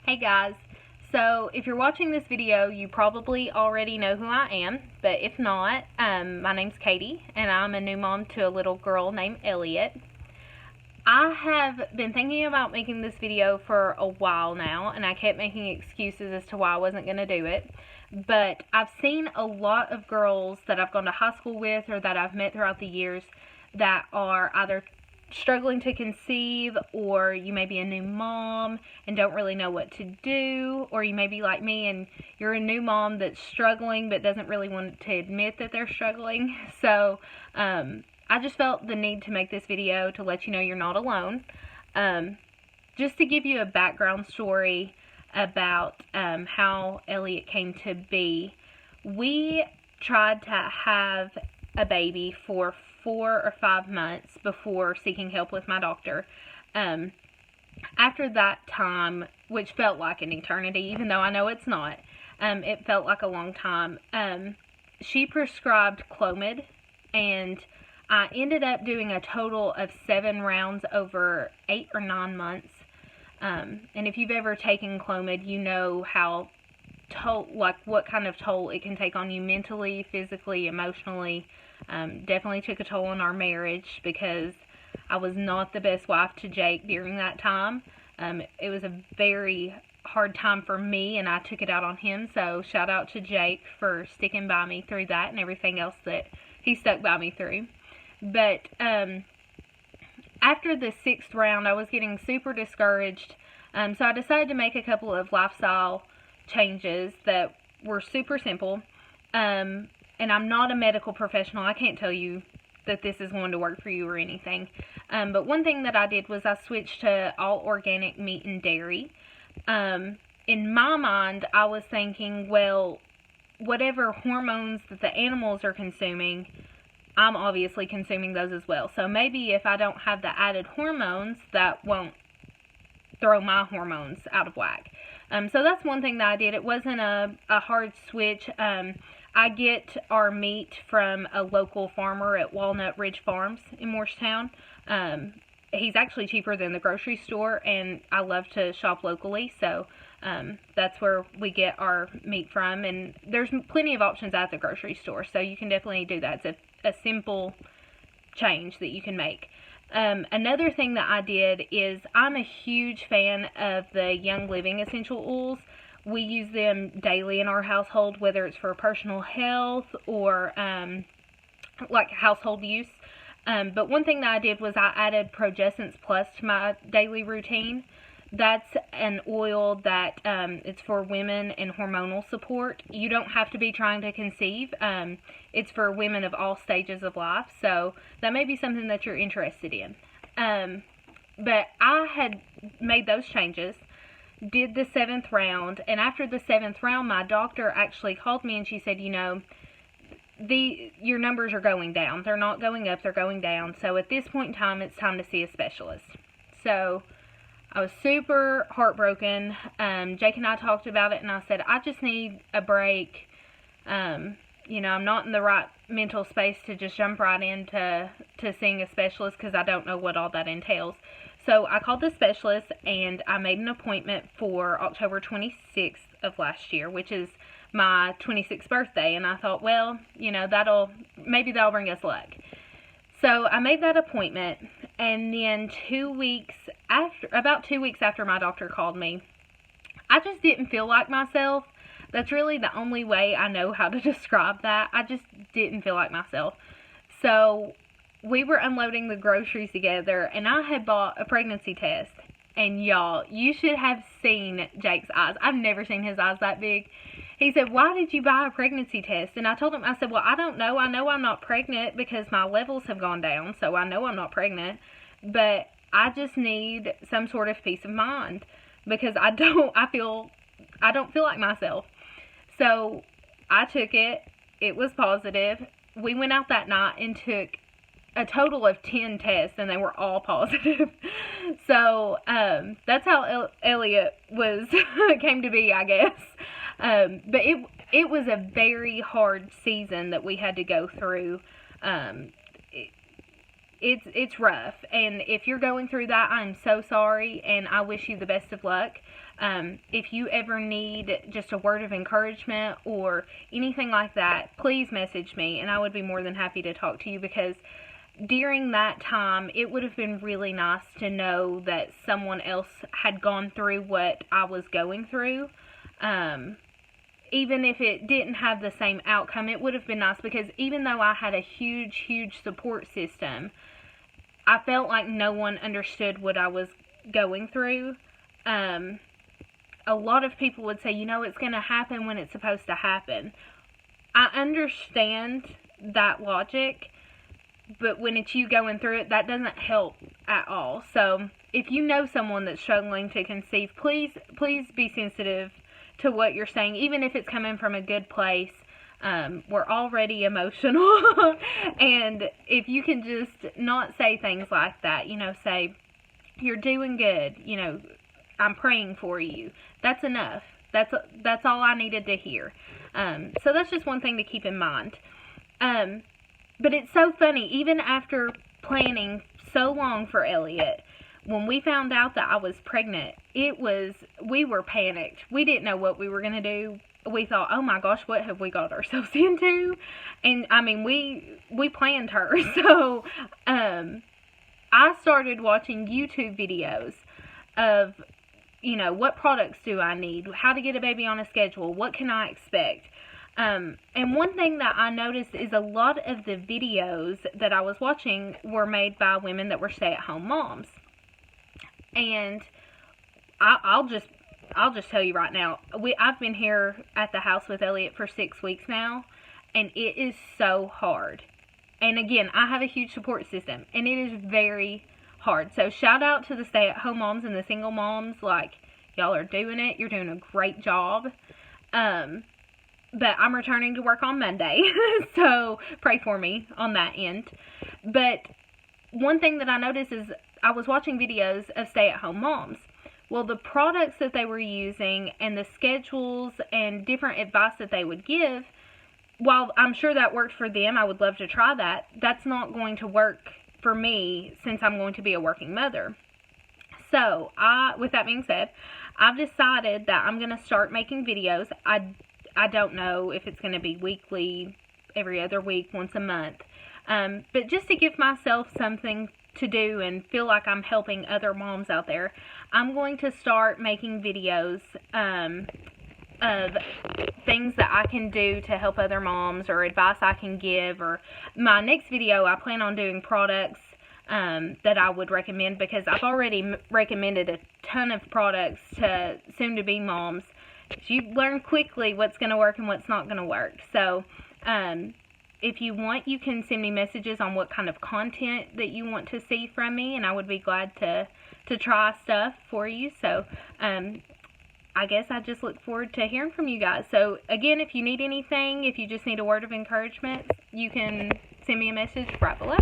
Hey guys, so if you're watching this video, you probably already know who I am, but if not, my name's Katie, and I'm a new mom to a little girl named Elliot. I have been thinking about making this video for a while now, and I kept making excuses as to why I wasn't going to do it, but I've seen a lot of girls that I've gone to high school with or that I've met throughout the years that are either struggling to conceive, or you may be a new mom and don't really know what to do, or you may be like me and you're a new mom that's struggling but doesn't really want to admit that they're struggling. So I just felt the need to make this video to let you know you're not alone. Just to give you a background story about how Elliot came to be. We tried to have a baby for 4 or 5 months before seeking help with my doctor. After that time, which felt like an eternity, even though I know it's not, it felt like a long time, she prescribed Clomid, and I ended up doing a total of 7 rounds over 8 or 9 months. And if you've ever taken Clomid, you know how what kind of toll it can take on you mentally, physically, emotionally. Definitely took a toll on our marriage because I was not the best wife to Jake during that time. It was a very hard time for me, and I took it out on him. So shout out to Jake for sticking by me through that and everything else that he stuck by me through. But after the 6th round, I was getting super discouraged. So I decided to make a couple of lifestyle changes that were super simple. And I'm not a medical professional. I can't tell you that this is going to work for you or anything. But one thing that I did was I switched to all organic meat and dairy. In my mind, I was thinking, well, whatever hormones that the animals are consuming, I'm obviously consuming those as well. So maybe if I don't have the added hormones, that won't throw my hormones out of whack. So that's one thing that I did. It wasn't a hard switch. I get our meat from a local farmer at Walnut Ridge Farms in Morristown. He's actually cheaper than the grocery store, and I love to shop locally, so that's where we get our meat from. And there's plenty of options at the grocery store, so you can definitely do that. It's a simple change that you can make. Another thing that I did is I'm a huge fan of the Young Living essential oils. We use them daily in our household, whether it's for personal health or like household use. But one thing that I did was I added Progessence Plus to my daily routine. That's an oil that it's for women and hormonal support. You don't have to be trying to conceive. It's for women of all stages of life. So that may be something that you're interested in. But I had made those changes, did the 7th round, and after the 7th round, my doctor actually called me and she said, you know, your numbers are going down. They're not going up, they're going down. So at this point in time, it's time to see a specialist. So I was super heartbroken. Jake and I talked about it, and I said, I just need a break. You know, I'm not in the right mental space to just jump right into seeing a specialist because I don't know what all that entails. So I called the specialist, and I made an appointment for October 26th of last year, which is my 26th birthday. And I thought, well, you know, maybe that'll bring us luck. So I made that appointment, and then about 2 weeks after my doctor called me, I just didn't feel like myself. That's really the only way I know how to describe that. I just didn't feel like myself. So we were unloading the groceries together, and I had bought a pregnancy test. And y'all, you should have seen Jake's eyes. I've never seen his eyes that big. He said, why did you buy a pregnancy test? And I told him, I said, well, I don't know. I know I'm not pregnant because my levels have gone down, so I know I'm not pregnant. But I just need some sort of peace of mind because I don't feel like myself. So I took it. It was positive. We went out that night and took a total of 10 tests, and they were all positive. So that's how Elliot came to be, I guess. But it was a very hard season that we had to go through. It's rough, and if you're going through that, I'm so sorry, and I wish you the best of luck. If you ever need just a word of encouragement or anything like that, please message me, and I would be more than happy to talk to you, because during that time, it would have been really nice to know that someone else had gone through what I was going through. Even if it didn't have the same outcome, it would have been nice, because even though I had a huge, huge support system, I felt like no one understood what I was going through. A lot of people would say, it's going to happen when it's supposed to happen. I understand that logic, but when it's you going through it, that doesn't help at all. So if you know someone that's struggling to conceive, please be sensitive to what you're saying, even if it's coming from a good place. We're already emotional. And if you can just not say things like that, say, you're doing good, I'm praying for you. That's enough. That's all I needed to hear. So that's just one thing to keep in mind. But it's so funny, even after planning so long for Elliot, when we found out that I was pregnant, we were panicked. We didn't know what we were going to do. We thought, oh my gosh, what have we got ourselves into? And I mean, we planned her. So, I started watching YouTube videos of, what products do I need? How to get a baby on a schedule? What can I expect? And one thing that I noticed is a lot of the videos that I was watching were made by women that were stay-at-home moms. And I'll just tell you right now, I've been here at the house with Elliot for 6 weeks now, and it is so hard. And again, I have a huge support system, and it is very hard. So shout out to the stay-at-home moms and the single moms. Like, y'all are doing it. You're doing a great job. But I'm returning to work on Monday, so pray for me on that end. But one thing that I noticed is I was watching videos of stay-at-home moms. Well, the products that they were using and the schedules and different advice that they would give, while I'm sure that worked for them, I would love to try that, that's not going to work for me since I'm going to be a working mother. So, with that being said, I've decided that I'm going to start making videos. I don't know if it's going to be weekly, every other week, once a month. But just to give myself something to do and feel like I'm helping other moms out there, I'm going to start making videos of things that I can do to help other moms, or advice I can give. Or my next video, I plan on doing products that I would recommend, because I've already recommended a ton of products to soon-to-be moms. You learn quickly what's going to work and what's not going to work. So, if you want, you can send me messages on what kind of content that you want to see from me, and I would be glad to try stuff for you. So, I guess I just look forward to hearing from you guys. So, again, if you need anything, if you just need a word of encouragement, you can send me a message right below.